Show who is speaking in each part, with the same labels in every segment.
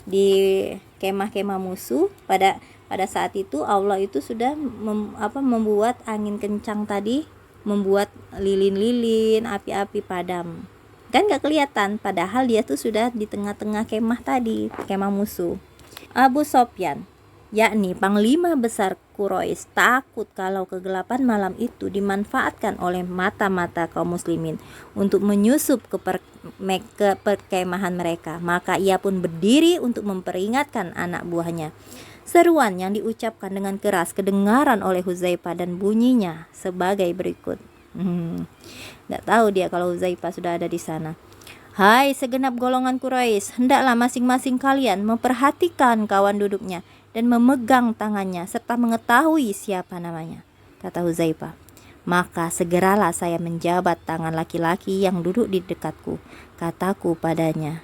Speaker 1: di kemah-kemah musuh. Pada saat itu Allah itu sudah membuat angin kencang tadi, membuat lilin-lilin, api-api padam. Kan gak kelihatan, padahal dia tuh sudah di tengah-tengah kemah tadi, kemah musuh. Abu Sofyan, yakni panglima besar Quraisy, takut kalau kegelapan malam itu dimanfaatkan oleh mata-mata kaum muslimin untuk menyusup ke perkemahan mereka. Maka ia pun berdiri untuk memperingatkan anak buahnya. Seruan yang diucapkan dengan keras kedengaran oleh Hudzaifah dan bunyinya sebagai berikut. Nggak tahu dia kalau Hudzaifah sudah ada di sana. Hai segenap golongan Quraisy, hendaklah masing-masing kalian memperhatikan kawan duduknya dan memegang tangannya serta mengetahui siapa namanya, kata Hudzaifah. Maka segeralah saya menjabat tangan laki-laki yang duduk di dekatku. Kataku padanya,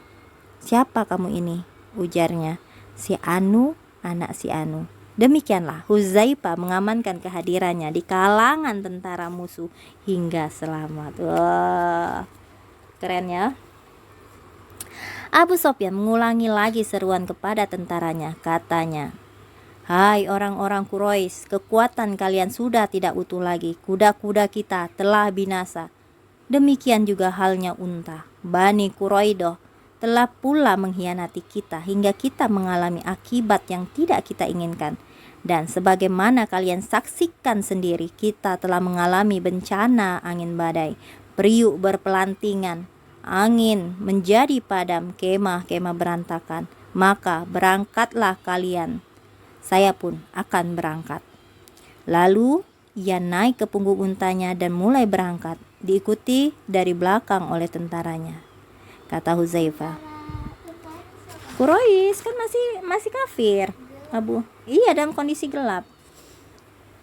Speaker 1: siapa kamu ini? Ujarnya, si Anu, anak si Anu. Demikianlah Hudzaifah mengamankan kehadirannya di kalangan tentara musuh hingga selamat. Wah, keren ya. Abu Sofyan mengulangi lagi seruan kepada tentaranya. Katanya, hai orang-orang Quraisy, kekuatan kalian sudah tidak utuh lagi. Kuda-kuda kita telah binasa. Demikian juga halnya unta. Bani Quraidah telah pula mengkhianati kita hingga kita mengalami akibat yang tidak kita inginkan. Dan sebagaimana kalian saksikan sendiri, kita telah mengalami bencana angin badai, periuk berpelantingan, angin menjadi padam, kemah-kemah berantakan. Maka berangkatlah kalian, saya pun akan berangkat. Lalu ia naik ke punggung untanya dan mulai berangkat, diikuti dari belakang oleh tentaranya. Kata Hudzaifah, Quraisy kan masih kafir, Abu. Iya, dalam kondisi gelap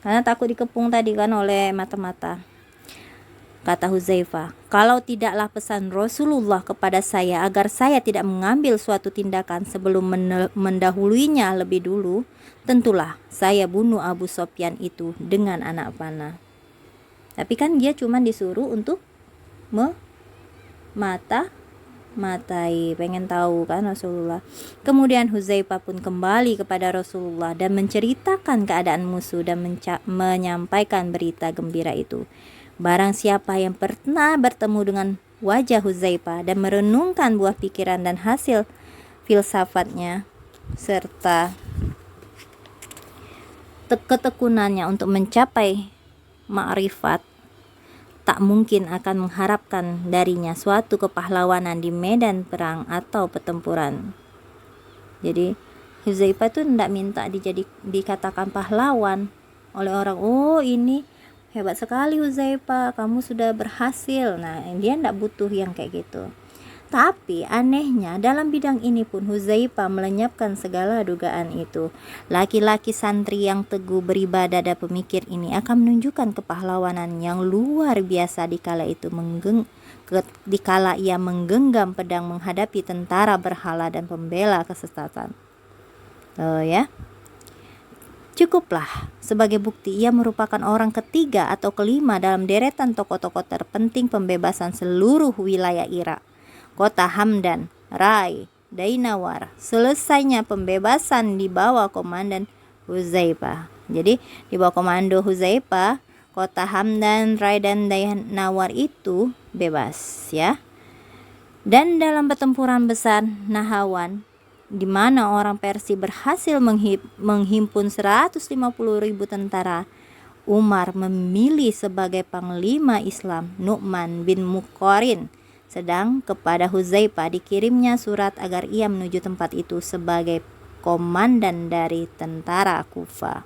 Speaker 1: karena takut dikepung tadi kan oleh mata-mata. Kata Hudzaifah, kalau tidaklah pesan Rasulullah kepada saya agar saya tidak mengambil suatu tindakan sebelum mendahuluinya lebih dulu, tentulah saya bunuh Abu Sofyan itu dengan anak panah. Tapi kan dia cuma disuruh untuk matai, pengen tahu kan Rasulullah. Kemudian Hudzaifah pun kembali kepada Rasulullah dan menceritakan keadaan musuh dan menyampaikan berita gembira itu. Barang siapa yang pernah bertemu dengan wajah Hudzaifah dan merenungkan buah pikiran dan hasil filsafatnya serta ketekunannya untuk mencapai ma'rifat, tak mungkin akan mengharapkan darinya suatu kepahlawanan di medan perang atau pertempuran. Jadi Hudzaifah itu tidak minta dikatakan pahlawan oleh orang. Oh, ini hebat sekali Hudzaifah, kamu sudah berhasil. Nah, dia tidak butuh yang kayak gitu. Tapi anehnya dalam bidang ini pun Hudzaifah melenyapkan segala dugaan itu. Laki-laki santri yang teguh beribadah dan pemikir ini akan menunjukkan kepahlawanan yang luar biasa dikala ia menggenggam pedang menghadapi tentara berhala dan pembela kesesatan. Ya. Cukuplah sebagai bukti ia merupakan orang ketiga atau kelima dalam deretan tokoh-tokoh terpenting pembebasan seluruh wilayah Irak, kota Hamdan, Rai, Dainawar. Selesainya pembebasan di bawah komandan Hudzaifah. Jadi di bawah komando Hudzaifah, kota Hamdan, Rai dan Dainawar itu bebas ya. Dan dalam pertempuran besar Nahawan, di mana orang Persia berhasil menghimpun 150.000 tentara, Umar memilih sebagai panglima Islam Nu'man bin Muqarrin. Sedang kepada Hudzaifah dikirimnya surat agar ia menuju tempat itu sebagai komandan dari tentara Kufah.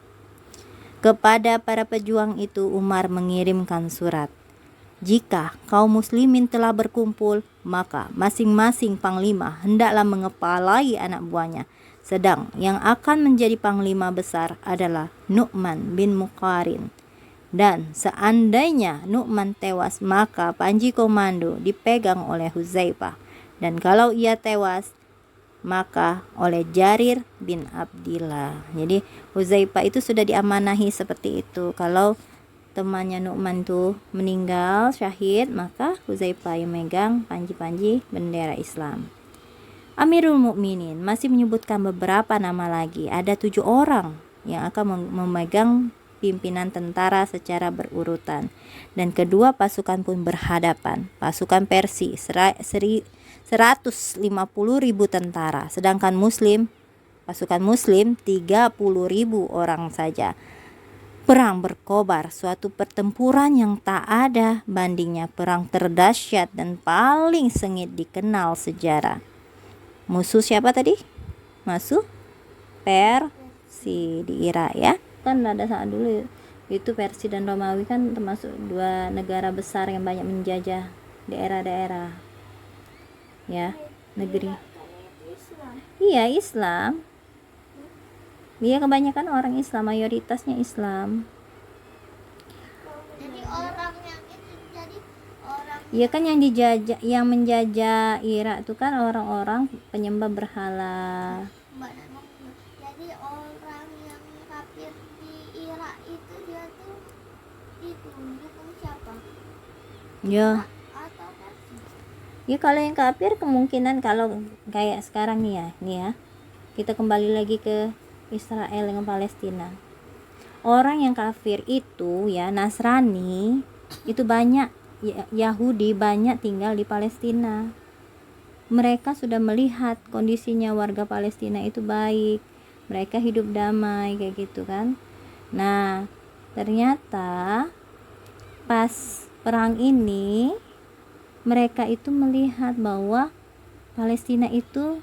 Speaker 1: Kepada para pejuang itu Umar mengirimkan surat. Jika kaum muslimin telah berkumpul, maka masing-masing panglima hendaklah mengepalai anak buahnya. Sedang yang akan menjadi panglima besar adalah Nu'man bin Muqarrin. Dan seandainya Nu'man tewas, maka panji komando dipegang oleh Hudzaifah. Dan kalau ia tewas, maka oleh Jarir bin Abdillah. Jadi Hudzaifah itu sudah diamanahi seperti itu. Kalau temannya Nu'man tuh meninggal syahid, maka Hudzaifah yang megang panji-panji bendera Islam. Amirul Mukminin masih menyebutkan beberapa nama lagi. Ada 7 orang yang akan memegang pimpinan tentara secara berurutan. Dan kedua pasukan pun berhadapan. Pasukan Persia 150.000 tentara, sedangkan pasukan Muslim 30.000 orang saja. Perang berkobar, suatu pertempuran yang tak ada bandingnya, perang terdahsyat dan paling sengit dikenal sejarah. Musuh siapa tadi? Musuh Persia di Irak ya. Kan ada saat dulu itu Persia dan Romawi kan termasuk dua negara besar yang banyak menjajah daerah-daerah ya, negeri. Iya, Islam. Iya, kebanyakan orang Islam, mayoritasnya Islam.
Speaker 2: Jadi orang yang itu jadi orang
Speaker 1: Iya kan yang menjajah Irak itu kan orang-orang penyembah berhala.
Speaker 2: Mbak Nana. Jadi orang yang kafir di Irak itu dia tuh itu dukung siapa?
Speaker 1: Ya.
Speaker 2: Atau Persia?
Speaker 1: Ya kalau yang kafir kemungkinan kalau kayak sekarang nih ya. Kita kembali lagi ke Israel dengan Palestina. Orang yang kafir itu ya, Nasrani itu banyak, Yahudi banyak tinggal di Palestina. Mereka sudah melihat kondisinya warga Palestina itu baik, mereka hidup damai kayak gitu kan. Nah, ternyata pas perang ini mereka itu melihat bahwa Palestina itu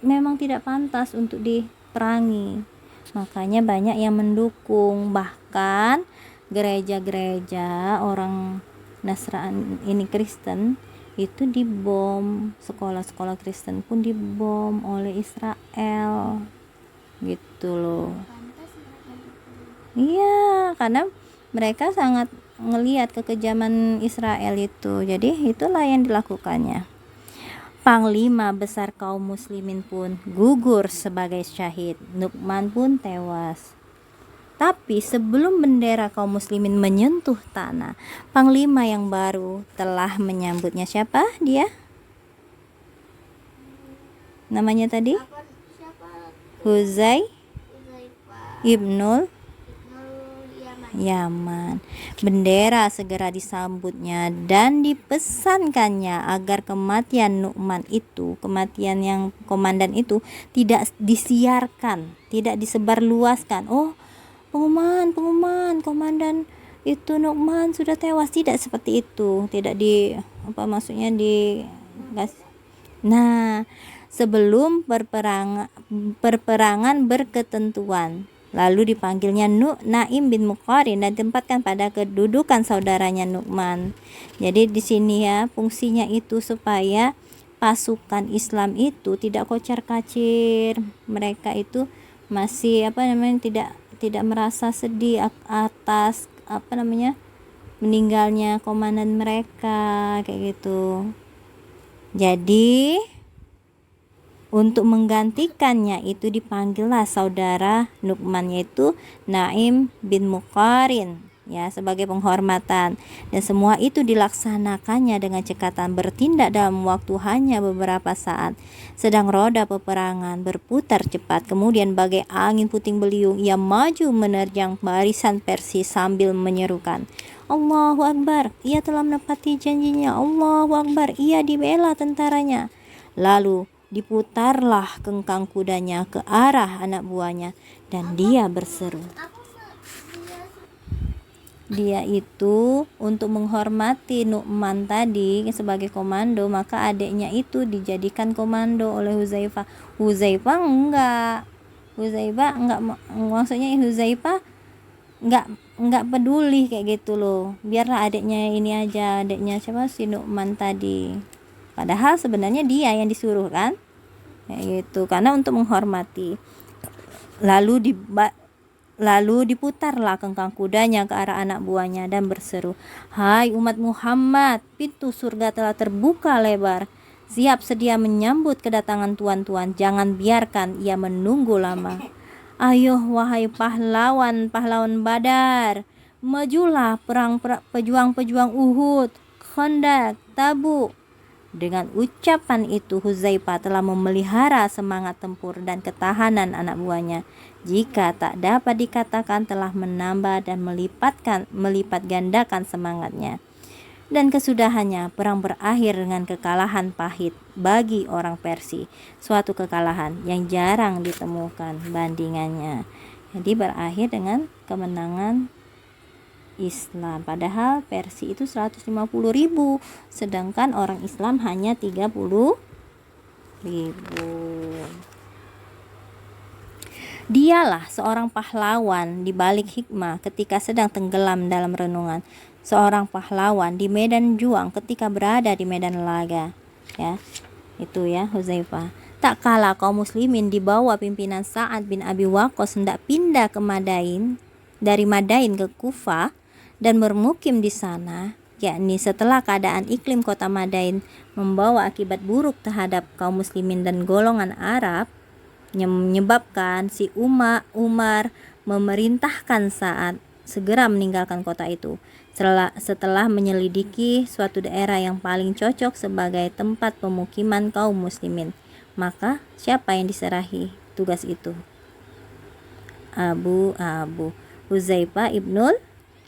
Speaker 1: memang tidak pantas untuk diperangi. Makanya banyak yang mendukung, bahkan gereja-gereja orang Nasrani ini Kristen itu dibom, sekolah-sekolah Kristen pun dibom oleh Israel gitu loh. Iya, karena mereka sangat ngelihat kekejaman Israel itu. Jadi itulah yang dilakukannya. Panglima besar kaum muslimin pun gugur sebagai syahid. Nu'man pun tewas. Tapi sebelum bendera kaum muslimin menyentuh tanah, panglima yang baru telah menyambutnya. Siapa dia? Namanya tadi?
Speaker 2: Siapa?
Speaker 1: Huzaifah Ibnul
Speaker 2: Yaman.
Speaker 1: Yaman. Bendera segera disambutnya dan dipesankannya agar kematian Nu'man itu, kematian yang komandan itu tidak disiarkan, tidak disebarluaskan. Oh, pengumuman komandan itu Nu'man sudah tewas, tidak seperti itu, tidak di maksudnya di Nah, sebelum perperangan berketentuan, lalu dipanggilnya Naim bin Muqarin dan ditempatkan pada kedudukan saudaranya Nu'man. Jadi di sini ya fungsinya itu supaya pasukan Islam itu tidak kocar-kacir. Mereka itu masih tidak merasa sedih atas meninggalnya komandan mereka kayak gitu. Jadi untuk menggantikannya itu dipanggillah saudara Nu'man, yaitu Naim bin Muqarin ya, sebagai penghormatan. Dan semua itu dilaksanakannya dengan cekatan, bertindak dalam waktu hanya beberapa saat. Sedang roda peperangan berputar cepat, kemudian bagai angin puting beliung ia maju menerjang barisan Persia sambil menyerukan, Allahu Akbar, ia telah menepati janjinya. Allahu Akbar, ia dibela tentaranya. Lalu diputarlah kengkang kudanya ke arah anak buahnya dan dia berseru. Dia itu untuk menghormati Nu'man tadi sebagai komando, maka adiknya itu dijadikan komando oleh Huzaifah. Huzaifah enggak, maksudnya Huzaifah enggak peduli kayak gitu loh. Biarlah adiknya ini aja, adiknya siapa si Nu'man tadi. Padahal sebenarnya dia yang disuruh kan, kayak gitu, karena untuk menghormati. Lalu diputarlah kengkang kudanya ke arah anak buahnya dan berseru, hai umat Muhammad, pintu surga telah terbuka lebar. Siap sedia menyambut kedatangan tuan-tuan, jangan biarkan ia menunggu lama. Ayo wahai pahlawan Badar, majulah pejuang-pejuang Uhud, Khandaq, Tabuk. Dengan ucapan itu Hudzaifah telah memelihara semangat tempur dan ketahanan anak buahnya. Jika tak dapat dikatakan telah menambah dan melipat gandakan semangatnya. Dan kesudahannya perang berakhir dengan kekalahan pahit bagi orang Persia, suatu kekalahan yang jarang ditemukan bandingannya. Jadi berakhir dengan kemenangan Islam. Padahal Persia itu 150.000, sedangkan orang Islam hanya 30.000. Dialah seorang pahlawan di balik hikmah ketika sedang tenggelam dalam renungan. Seorang pahlawan di medan juang ketika berada di medan laga. Ya, itu ya Hudzaifah. Tak kala kaum muslimin di bawah pimpinan Sa'ad bin Abi Waqqas hendak pindah ke Madain, dari Madain ke Kufah dan bermukim di sana, yakni setelah keadaan iklim kota Madain membawa akibat buruk terhadap kaum muslimin dan golongan Arab, yang menyebabkan si Umar memerintahkan Sa'ad segera meninggalkan kota itu setelah menyelidiki suatu daerah yang paling cocok sebagai tempat pemukiman kaum muslimin. Maka siapa yang diserahi tugas itu? Abu Hudzaifah ibnul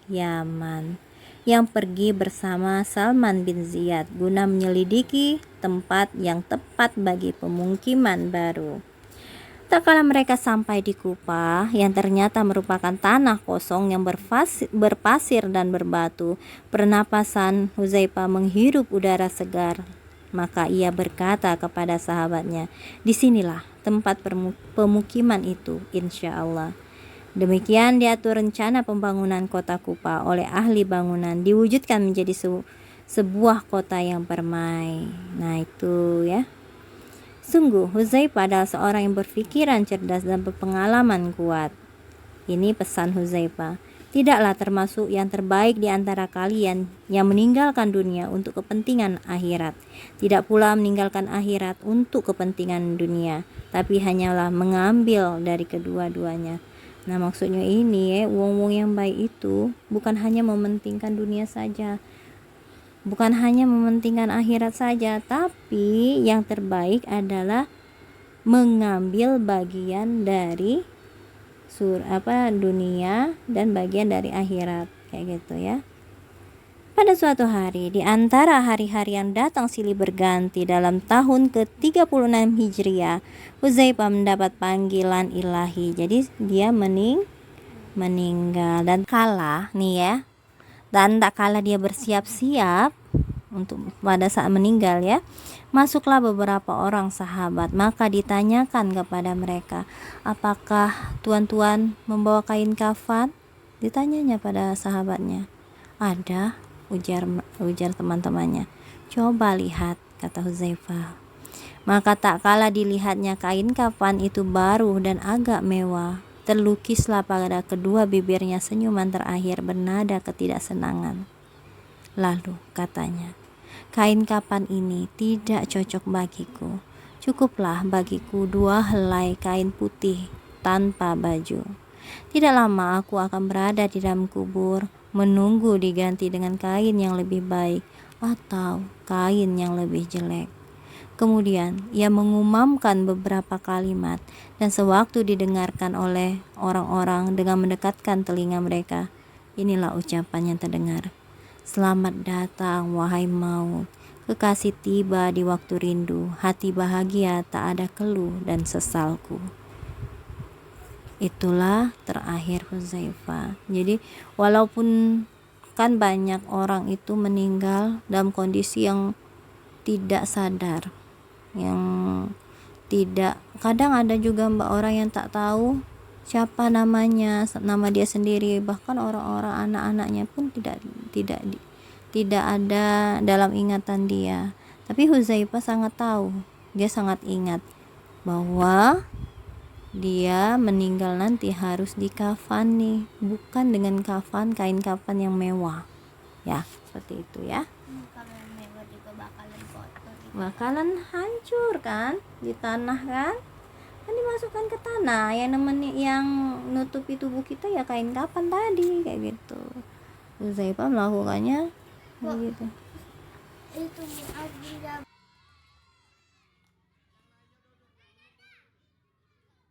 Speaker 1: Yaman, yang pergi bersama Salman bin Ziyad guna menyelidiki tempat yang tepat bagi pemukiman baru. Tak kala mereka sampai di Kufah yang ternyata merupakan tanah kosong yang berpasir dan berbatu, pernapasan Hudzaifah menghirup udara segar. Maka ia berkata kepada sahabatnya, "Disinilah tempat pemukiman itu, insya Allah." Demikian diatur rencana pembangunan kota Kufah oleh ahli bangunan, diwujudkan menjadi sebuah kota yang permai. Nah itu ya. Sungguh Hudzaifah adalah seorang yang berpikiran cerdas dan berpengalaman kuat. Ini pesan Hudzaifah. Tidaklah termasuk yang terbaik di antara kalian yang meninggalkan dunia untuk kepentingan akhirat. Tidak pula meninggalkan akhirat untuk kepentingan dunia, tapi hanyalah mengambil dari kedua-duanya. Nah maksudnya ini wong-wong yang baik itu bukan hanya mementingkan dunia saja, bukan hanya mementingkan akhirat saja, tapi yang terbaik adalah mengambil bagian dari dunia dan bagian dari akhirat, kayak gitu ya. Pada suatu hari di antara hari-hari yang datang silih berganti dalam tahun ke-36 Hijriah, Hudzaifah mendapat panggilan ilahi. Jadi dia meninggal dan tak kala dia bersiap-siap untuk pada saat meninggal ya, masuklah beberapa orang sahabat. Maka ditanyakan kepada mereka, "Apakah tuan-tuan membawa kain kafan?" Ditanyanya pada sahabatnya. "Ada," ujar teman-temannya. "Coba lihat," kata Hudzaifah. Maka tak kala dilihatnya kain kafan itu baru dan agak mewah. Terlukislah pada kedua bibirnya senyuman terakhir bernada ketidaksenangan. Lalu katanya, "Kain kafan ini tidak cocok bagiku. Cukuplah bagiku 2 helai kain putih tanpa baju. Tidak lama aku akan berada di dalam kubur, menunggu diganti dengan kain yang lebih baik atau kain yang lebih jelek." Kemudian ia mengumamkan beberapa kalimat, dan sewaktu didengarkan oleh orang-orang dengan mendekatkan telinga mereka, inilah ucapan yang terdengar. "Selamat datang wahai maut, kekasih tiba di waktu rindu, hati bahagia tak ada keluh dan sesalku." Itulah terakhir Hudzaifah. Jadi walaupun kan banyak orang itu meninggal dalam kondisi yang tidak sadar, yang tidak, kadang ada juga orang yang tak tahu siapa namanya, nama dia sendiri, bahkan orang-orang anak-anaknya pun tidak ada dalam ingatan dia. Tapi Hudzaifah sangat tahu, dia sangat ingat bahwa dia meninggal nanti harus dikafani, bukan dengan kain kafan yang mewah. Ya, seperti itu ya.
Speaker 2: Kalau yang mewah juga bakalan kotor gitu.
Speaker 1: Bakalan hancur kan di tanah kan dimasukkan ke tanah, yang nutupi tubuh kita ya kain kafan tadi, kayak gitu. Hudzaifah melakukannya kayak gitu.
Speaker 2: Itu Mu'adz bin Jabal